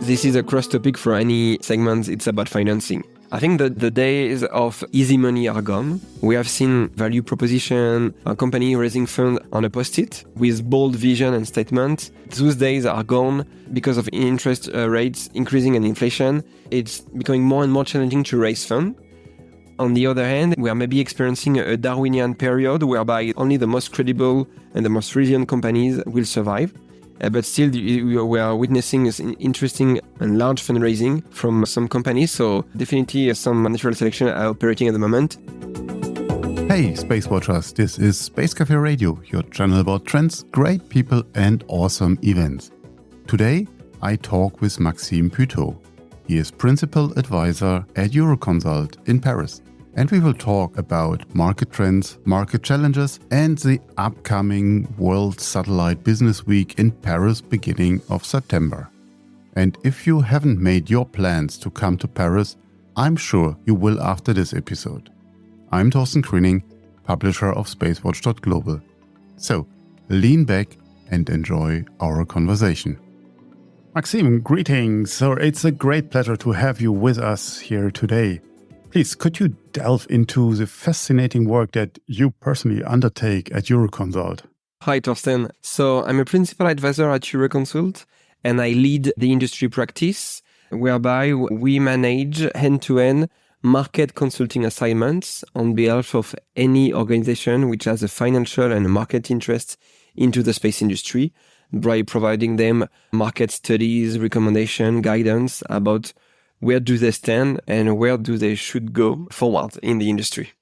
This is a cross topic for any segment. It's about financing. I think that the days of easy money are gone. We have seen value proposition, a company raising funds on a post-it with bold vision and statement. Those days are gone because of interest rates increasing and inflation. It's becoming more and more challenging to raise funds. On the other hand, we are maybe experiencing a Darwinian period whereby only the most credible and the most resilient companies will survive. But still, we are witnessing interesting and large fundraising from some companies. So definitely some natural selection are operating at the moment. Hey, SpaceWatchers, this is Space Café Radio, your channel about trends, great people and awesome events. Today, I talk with Maxime Puteaux. He is Principal Advisor at Euroconsult in Paris. And we will talk about market trends, market challenges, and the upcoming World Satellite Business Week in Paris beginning of September. And if you haven't made your plans to come to Paris, I'm sure you will after this episode. I'm Thorsten Grüning, publisher of SpaceWatch.Global. So, lean back and enjoy our conversation. Maxime, greetings. So it's a great pleasure to have you with us here today. Please, could you delve into the fascinating work that you personally undertake at Euroconsult? Hi, Thorsten. So I'm a principal advisor at Euroconsult, and I lead the industry practice, whereby we manage end-to-end market consulting assignments on behalf of any organization which has a financial and a market interest into the space industry, by providing them market studies, recommendation, guidance about where do they stand and where do they should go forward in the industry.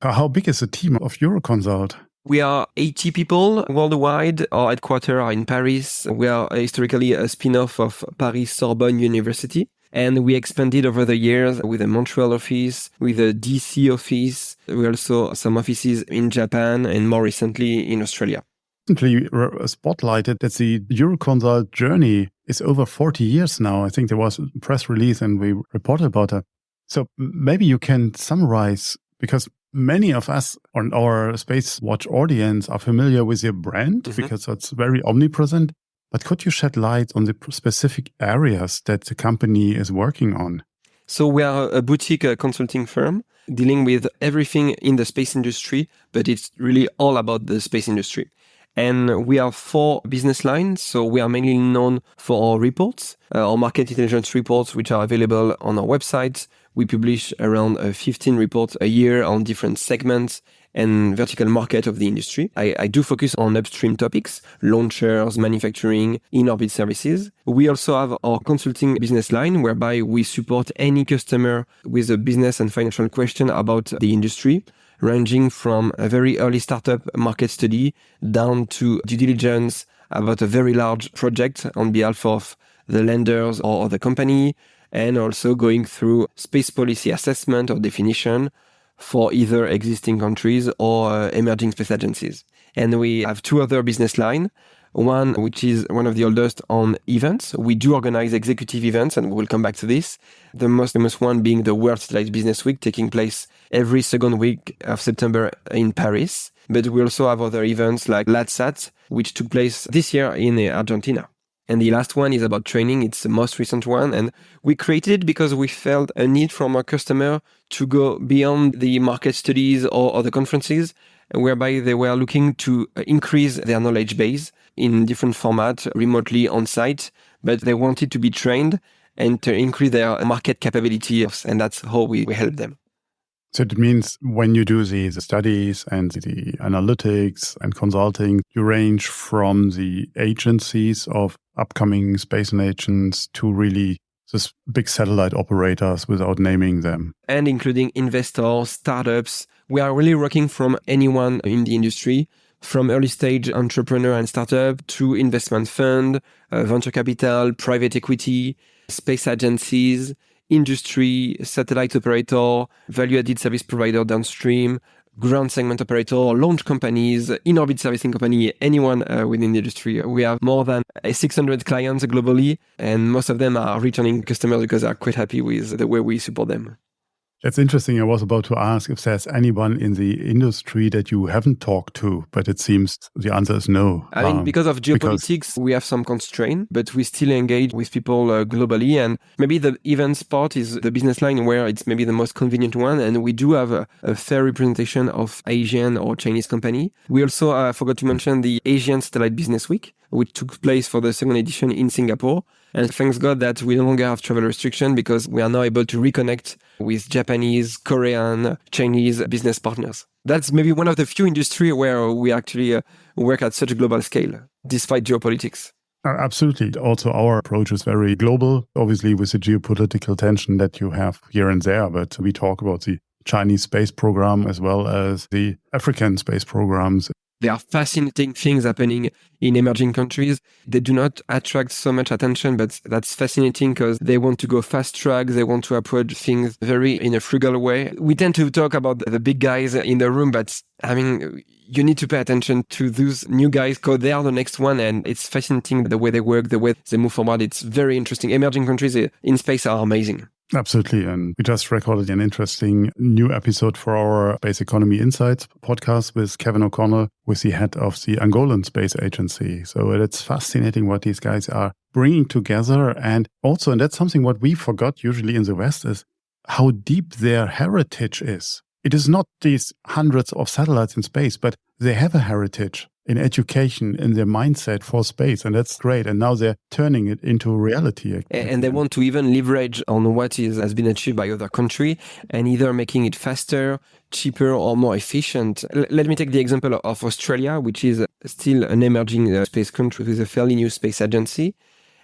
How big is the team of Euroconsult? We are 80 people worldwide. Our headquarters are in Paris. We are historically a spin-off of Paris Sorbonne University. And we expanded over the years with a Montreal office, with a DC office. We also have some offices in Japan and more recently in Australia. Recently spotlighted that the Euroconsult journey is over 40 years now. I think there was a press release and we reported about that. So maybe you can summarize, because many of us on our SpaceWatch audience are familiar with your brand because it's very omnipresent. But could you shed light on the specific areas that the company is working on? So we are a boutique consulting firm dealing with everything in the space industry, but it's really all about the space industry. And we have 4 business lines. So we are mainly known for our reports, our market intelligence reports, which are available on our website. We publish around 15 reports a year on different segments and vertical market of the industry. I do focus on upstream topics, launchers, manufacturing, in-orbit services. We also have our consulting business line, whereby we support any customer with a business and financial question about the industry, ranging from a very early startup market study down to due diligence about a very large project on behalf of the lenders or the company, and also going through space policy assessment or definition for either existing countries or emerging space agencies. And we have 2 other business lines. One, which is one of the oldest, on events. We do organize executive events, and we'll come back to this. The most famous one being the World Satellite Business Week, taking place every second week of September in Paris. But we also have other events like LATSAT, which took place this year in Argentina. And the last one is about training. It's the most recent one. And we created it because we felt a need from our customer to go beyond the market studies or the conferences, whereby they were looking to increase their knowledge base in different formats, remotely on site, but they wanted to be trained and to increase their market capability. And that's how we help them. So it means when you do the studies and the analytics and consulting, you range from the agencies of upcoming space nations to really this big satellite operators without naming them. And including investors, startups. We are really working from anyone in the industry, from early stage entrepreneur and startup to investment fund, venture capital, private equity, space agencies, industry, satellite operator, value-added service provider downstream, ground segment operator, launch companies, in-orbit servicing company, anyone within the industry. We have more than 600 clients globally, and most of them are returning customers because they are quite happy with the way we support them. That's interesting. I was about to ask if there's anyone in the industry that you haven't talked to, but it seems the answer is no. I mean, because of geopolitics, we have some constraint, but we still engage with people globally. And maybe the events part is the business line where it's maybe the most convenient one. And we do have a fair representation of Asian or Chinese company. We also, I forgot to mention the Asian Satellite Business Week, which took place for the second edition in Singapore. And thanks God that we no longer have travel restriction because we are now able to reconnect with Japanese, Korean, Chinese business partners. That's maybe one of the few industries where we actually work at such a global scale, despite geopolitics. Absolutely. Also, our approach is very global, obviously with the geopolitical tension that you have here and there. But we talk about the Chinese space program as well as the African space programs. There are fascinating things happening in emerging countries. They do not attract so much attention, but that's fascinating because they want to go fast track. They want to approach things very in a frugal way. We tend to talk about the big guys in the room, but I mean, you need to pay attention to those new guys because they are the next one. And it's fascinating the way they work, the way they move forward. It's very interesting. Emerging countries in space are amazing. Absolutely. And we just recorded an interesting new episode for our Space Economy Insights podcast with Kevin O'Connell, with the head of the Angolan Space Agency. So it's fascinating what these guys are bringing together. And also, and that's something what we forgot usually in the West, is how deep their heritage is. It is not these hundreds of satellites in space, but they have a heritage in education, in their mindset for space. And that's great. And now they're turning it into reality. And they want to even leverage on what has been achieved by other countries and either making it faster, cheaper, or more efficient. Let me take the example of Australia, which is still an emerging space country with a fairly new space agency.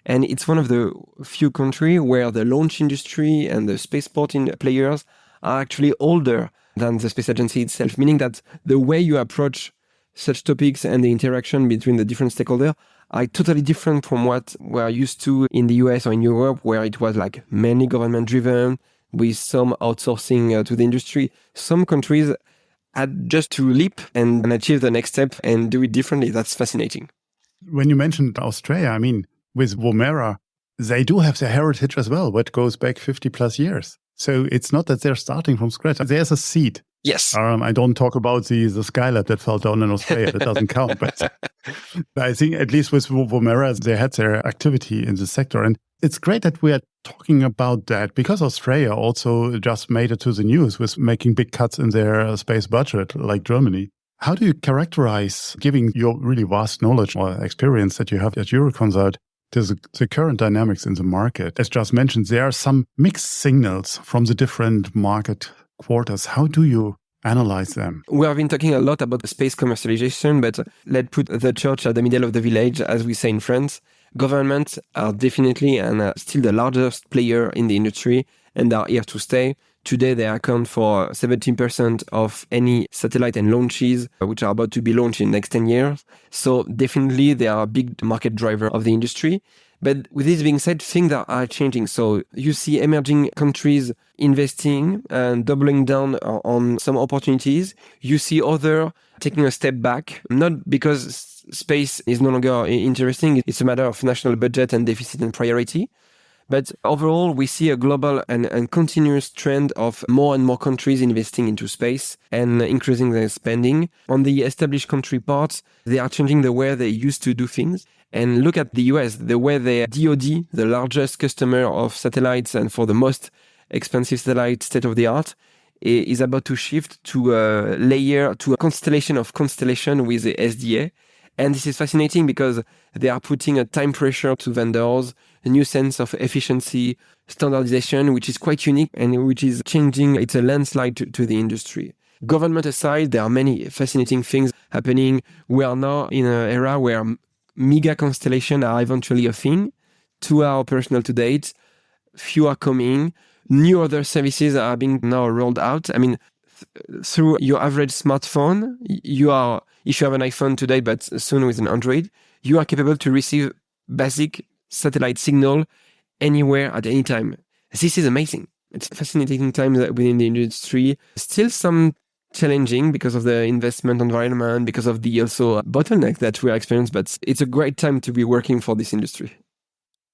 And it's one of the few countries where the launch industry and the spaceport players are actually older than the space agency itself, meaning that the way you approach such topics and the interaction between the different stakeholders are totally different from what we're used to in the US or in Europe, where it was like mainly government driven with some outsourcing to the industry. Some countries had just to leap and achieve the next step and do it differently. That's fascinating. When you mentioned Australia, I mean, with Woomera, they do have their heritage as well, what goes back 50 plus years. So it's not that they're starting from scratch. There's a seed. Yes. I don't talk about the Skylab that fell down in Australia. That doesn't count. But I think at least with Woomera, they had their activity in the sector. And it's great that we are talking about that because Australia also just made it to the news with making big cuts in their space budget, like Germany. How do you characterize, giving your really vast knowledge or experience that you have at Euroconsult, the current dynamics in the market? As just mentioned, there are some mixed signals from the different market quarters. How do you analyze them? We have been talking a lot about space commercialization, but let's put the church at the middle of the village, as we say in France. Governments are definitely and still the largest player in the industry and are here to stay. Today, they account for 17% of any satellite and launches, which are about to be launched in the next 10 years. So definitely, they are a big market driver of the industry. But with this being said, things are changing. So you see emerging countries investing and doubling down on some opportunities. You see others taking a step back, not because space is no longer interesting. It's a matter of national budget and deficit and priority. But overall, we see a global and continuous trend of more and more countries investing into space and increasing their spending. On the established country parts, they are changing the way they used to do things. And look at the US, the way the DoD, the largest customer of satellites and for the most expensive satellite state-of-the-art, is about to shift to a constellation of constellation with the SDA. And this is fascinating because they are putting a time pressure to vendors, a new sense of efficiency, standardization, which is quite unique and which is changing. It's a landslide to the industry. Government aside, there are many fascinating things happening. We are now in an era where mega constellations are eventually a thing. 2 are operational to date. Few are coming. New other services are being now rolled out. I mean, through your average smartphone, if you have an iPhone today, but soon with an Android, you are capable to receive basic satellite signal anywhere at any time. This is amazing. It's a fascinating time within the industry. Still some challenging because of the investment environment, because of the also bottleneck that we are experiencing, but it's a great time to be working for this industry.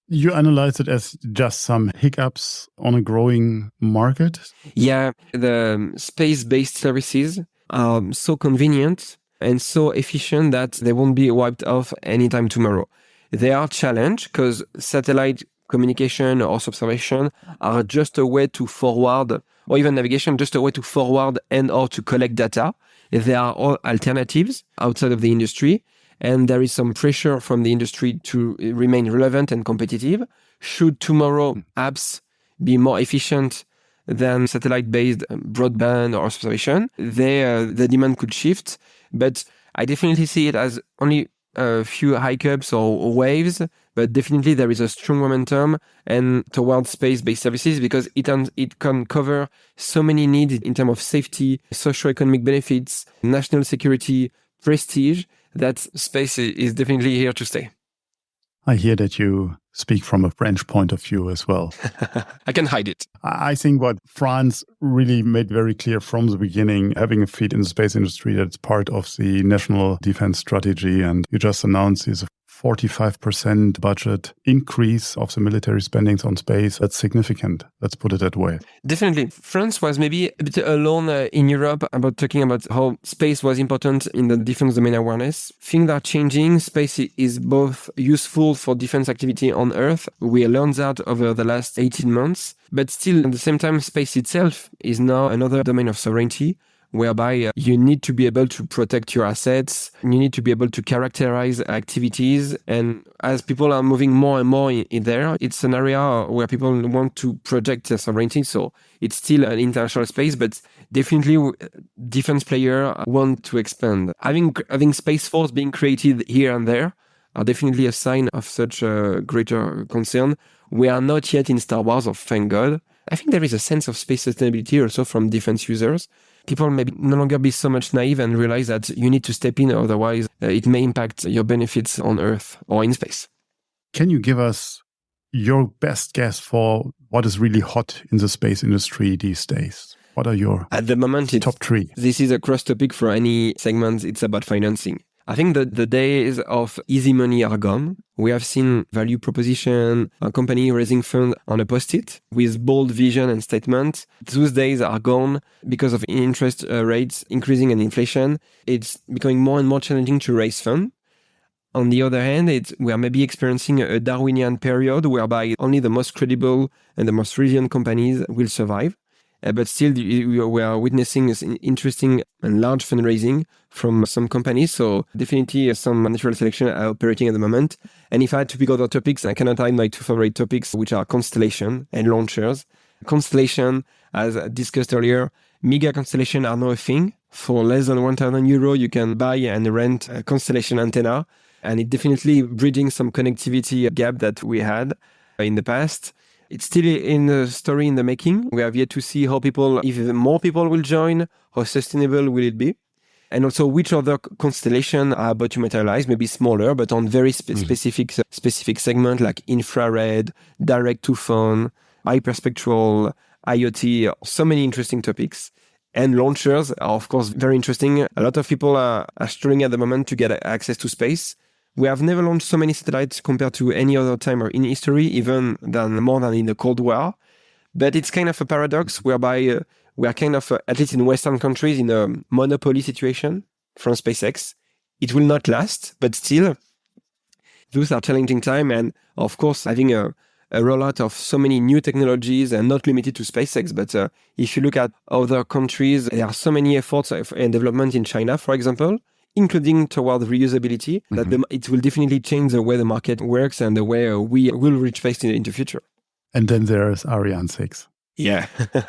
You analyze it as just some hiccups on a growing market? Yeah, the space-based services are so convenient and so efficient that they won't be wiped off anytime tomorrow. They are challenged because satellite communication or observation are just a way to forward, or even navigation, just a way to forward and or to collect data. There are all alternatives outside of the industry, and there is some pressure from the industry to remain relevant and competitive. Should tomorrow apps be more efficient than satellite-based broadband or observation, the demand could shift. But I definitely see it as only a few hiccups or waves, but definitely there is a strong momentum and towards space-based services because it can cover so many needs in terms of safety, socio-economic benefits, national security, prestige, that space is definitely here to stay. I hear that you speak from a French point of view as well. I can hide it. I think what France really made very clear from the beginning, having a feet in the space industry, that's part of the national defense strategy. And you just announced this 45% budget increase of the military spendings on space. That's significant. Let's put it that way. Definitely. France was maybe a bit alone in Europe about talking about how space was important in the defense domain awareness. Things are changing. Space is both useful for defense activity on Earth. We learned that over the last 18 months. But still, at the same time, space itself is now another domain of sovereignty, whereby you need to be able to protect your assets, you need to be able to characterize activities. And as people are moving more and more in there, it's an area where people want to protect their sovereignty. So it's still an international space, but definitely defense players want to expand. Having Space Force being created here and there are definitely a sign of such a greater concern. We are not yet in Star Wars, thank God. I think there is a sense of space sustainability also from defense users. People may no longer be so much naive and realize that you need to step in, otherwise it may impact your benefits on Earth or in space. Can you give us your best guess for what is really hot in the space industry these days? What are your at the moment top three? This is a cross topic for any segment. It's about financing. I think that the days of easy money are gone. We have seen value proposition, a company raising funds on a post-it with bold vision and statement. Those days are gone because of interest rates increasing and inflation. It's becoming more and more challenging to raise funds. On the other hand, we are maybe experiencing a Darwinian period whereby only the most credible and the most resilient companies will survive. But still, we are witnessing interesting and large fundraising from some companies. So definitely some natural selection are operating at the moment. And if I had to pick other topics, I cannot hide my two favorite topics, which are constellation and launchers. Constellation, as discussed earlier, mega constellation are now a thing. For less than €1,000, you can buy and rent a constellation antenna. And it definitely bridging some connectivity gap that we had in the past. It's still in the story in the making. We have yet to see if more people will join, how sustainable will it be? And also which other constellation are about to materialize, maybe smaller, but on very specific segment like infrared, direct to phone, hyperspectral, IoT, so many interesting topics. And launchers are, of course, very interesting. A lot of people are struggling at the moment to get access to space. We have never launched so many satellites compared to any other time in history, even more than in the Cold War. But it's kind of a paradox whereby we are kind of, at least in Western countries, in a monopoly situation from SpaceX. It will not last, but still, those are challenging times. And of course, having a rollout of so many new technologies and not limited to SpaceX. But if you look at other countries, there are so many efforts and development in China, for example, including toward reusability, that it will definitely change the way the market works and the way we will reach space in the future. And then there's Ariane 6. Yeah.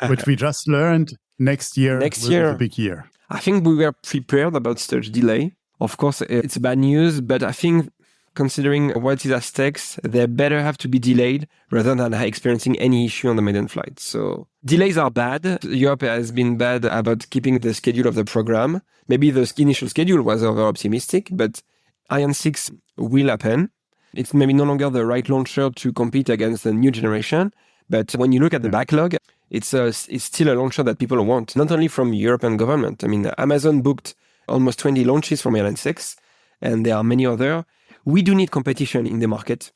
Which we just learned next year will be a big year. I think we were prepared about such delay. Of course, it's bad news, but I think considering what is at stake, they better have to be delayed rather than experiencing any issue on the maiden flight. So delays are bad. Europe has been bad about keeping the schedule of the program. Maybe the initial schedule was over-optimistic, but Ariane 6 will happen. It's maybe no longer the right launcher to compete against the new generation. But when you look at the backlog, it's still a launcher that people want, not only from European government. I mean, Amazon booked almost 20 launches from Ariane 6, and there are many other. We do need competition in the market.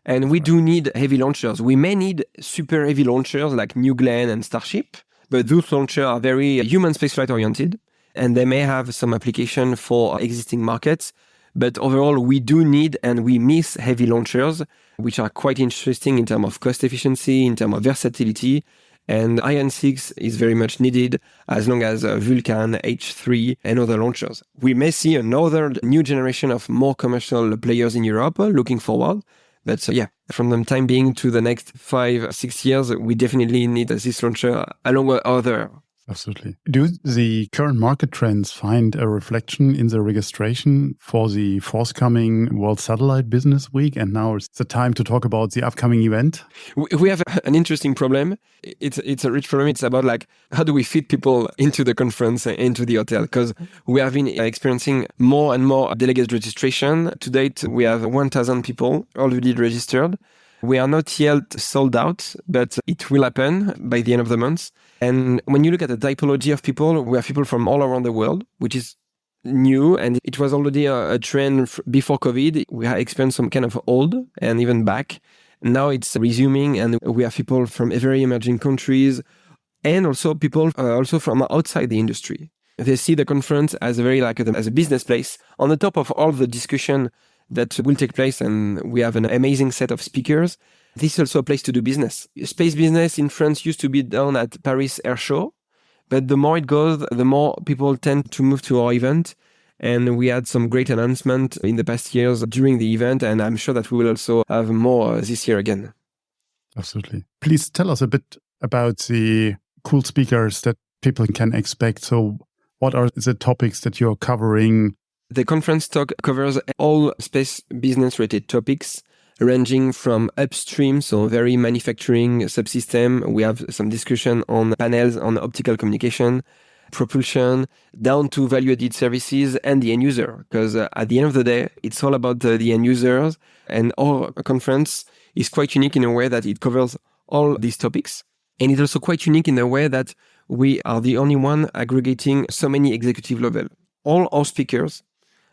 And we do need heavy launchers. We may need super heavy launchers like New Glenn and Starship, but those launchers are very human spaceflight oriented, and they may have some application for existing markets. But overall, we do need and we miss heavy launchers, which are quite interesting in terms of cost efficiency, in terms of versatility. And Ariane 6 is very much needed as long as Vulcan, H3 and other launchers. We may see another new generation of more commercial players in Europe looking forward. But from the time being to the next 5-6 years, we definitely need this launcher along with other. Absolutely. Do the current market trends find a reflection in the registration for the forthcoming World Satellite Business Week? And now it's the time to talk about the upcoming event. We have an interesting problem. It's a rich problem. It's about like, how do we fit people into the conference, into the hotel? Because we have been experiencing more and more delegate registration. To date, we have 1,000 people already registered. We are not yet sold out, but it will happen by the end of the month. And when you look at the typology of people, we have people from all around the world, which is new. And it was already a trend before COVID. We have experienced some kind of old and even back. Now it's resuming, and we have people from very emerging countries and also people also from outside the industry. They see the conference as as a business place on the top of all the discussion that will take place, and we have an amazing set of speakers. This is also a place to do business. Space business in France used to be done at Paris Air Show, but the more it goes, the more people tend to move to our event. And we had some great announcements in the past years during the event, and I'm sure that we will also have more this year again. Absolutely. Please tell us a bit about the cool speakers that people can expect. So what are the topics that you're covering? The conference talk covers all space business-related topics, ranging from upstream, so very manufacturing subsystem. We have some discussion on panels on optical communication, propulsion, down to value-added services and the end user. Because at the end of the day, it's all about the end users. And our conference is quite unique in a way that it covers all these topics. And it's also quite unique in a way that we are the only one aggregating so many executive level. All our speakers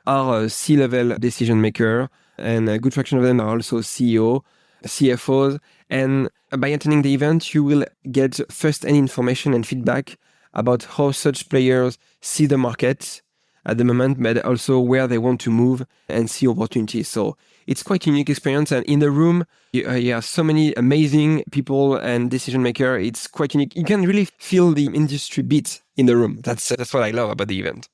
are C-level decision maker, and a good fraction of them are also CEO, CFOs. And by attending the event, you will get first-hand information and feedback about how such players see the market at the moment, but also where they want to move and see opportunities. So it's quite a unique experience. And in the room, you have so many amazing people and decision maker. It's quite unique. You can really feel the industry beat in the room. That's what I love about the event.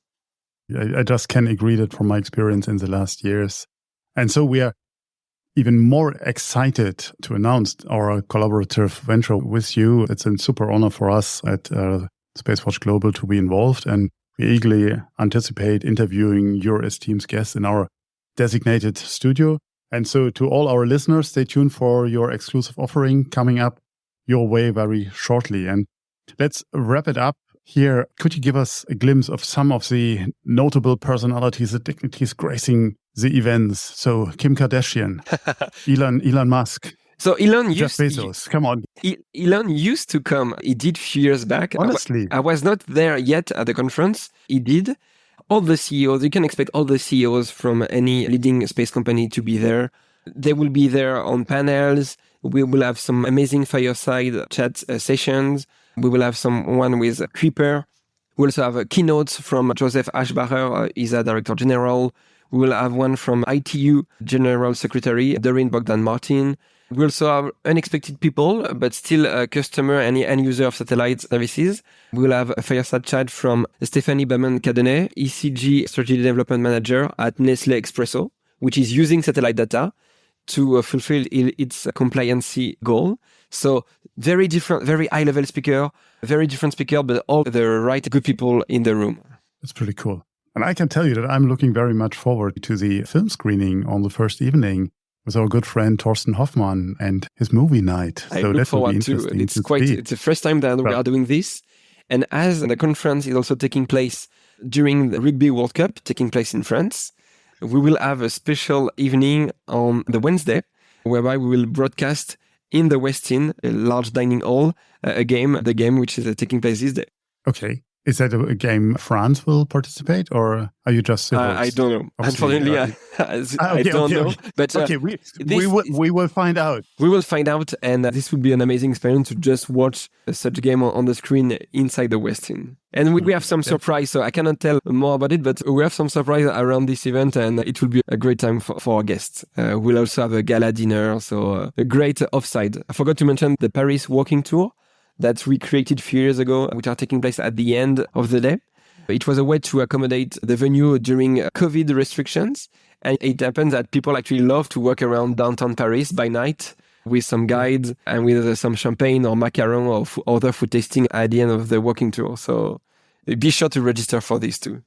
I just can agree that from my experience in the last years. And so we are even more excited to announce our collaborative venture with you. It's a super honor for us at SpaceWatch.Global to be involved, and we eagerly anticipate interviewing your esteemed guests in our designated studio. And so to all our listeners, stay tuned for your exclusive offering coming up your way very shortly. And let's wrap it up here. Could you give us a glimpse of some of the notable personalities, the dignitaries gracing the events? So Kim Kardashian, Elon Musk. So Elon Jeff Bezos, come on. Elon used to come. He did a few years back. Honestly. I was not there yet at the conference. He did. All the CEOs, you can expect all the CEOs from any leading space company to be there. They will be there on panels. We will have some amazing fireside chat sessions. We will have one with Kuiper. We also have keynotes from Joseph Aschbacher, ESA Director General. We will have one from ITU General Secretary Doreen Bogdan-Martin. We also have unexpected people, but still a customer and end user of satellite services. We will have a fireside chat from Stephanie Baman-Cadenet, ECG Strategy Development Manager at Nestlé Expresso, which is using satellite data to fulfill its compliancy goal. So very different, very high-level speaker, very different speaker, but all the right good people in the room. That's pretty cool. And I can tell you that I'm looking very much forward to the film screening on the first evening with our good friend Thorsten Hoffmann and his movie night. I look forward to it. It's the first time that we are doing this. And as the conference is also taking place during the Rugby World Cup, taking place in France, we will have a special evening on the Wednesday, whereby we will broadcast in the Westin, a large dining hall, the game which is taking place this day. Okay. Is that a game France will participate, or are you just? I don't know. Unfortunately, I don't know. But we will find out. We will find out, and this would be an amazing experience to just watch such a game on the screen inside the Westin. And we have some surprise, so I cannot tell more about it, but we have some surprise around this event, and it will be a great time for our guests. We'll also have a gala dinner, so a great offside. I forgot to mention the Paris walking tour that we created a few years ago, which are taking place at the end of the day. It was a way to accommodate the venue during COVID restrictions. And it happens that people actually love to walk around downtown Paris by night with some guides and with some champagne or macaron or other food tasting at the end of the walking tour. So be sure to register for this too.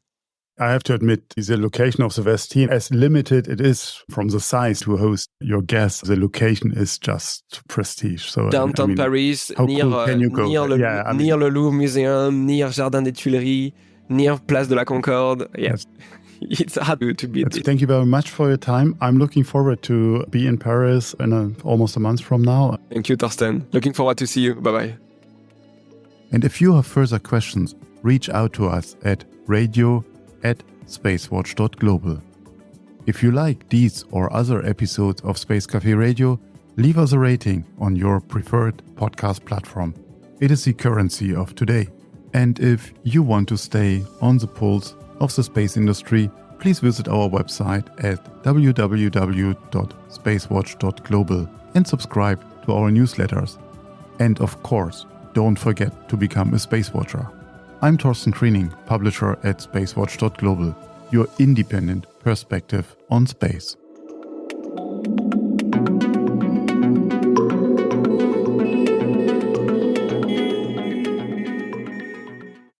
I have to admit, the location of the Westin, as limited it is from the size to host your guests, the location is just prestige. So downtown Paris, near le Louvre Museum, near Jardin des Tuileries, near Place de la Concorde. Yes, it's hard to beat it. Thank you very much for your time. I'm looking forward to be in Paris in almost a month from now. Thank you, Thorsten. Looking forward to see you. Bye-bye. And if you have further questions, reach out to us at radio@SpaceWatch.Global. If you like these or other episodes of Space Café Radio, leave us a rating on your preferred podcast platform. It is the currency of today. And if you want to stay on the pulse of the space industry, please visit our website at www.SpaceWatch.Global and subscribe to our newsletters. And of course, don't forget to become a Space Watcher. I'm Thorsten Kriening, publisher at SpaceWatch.Global, your independent perspective on space.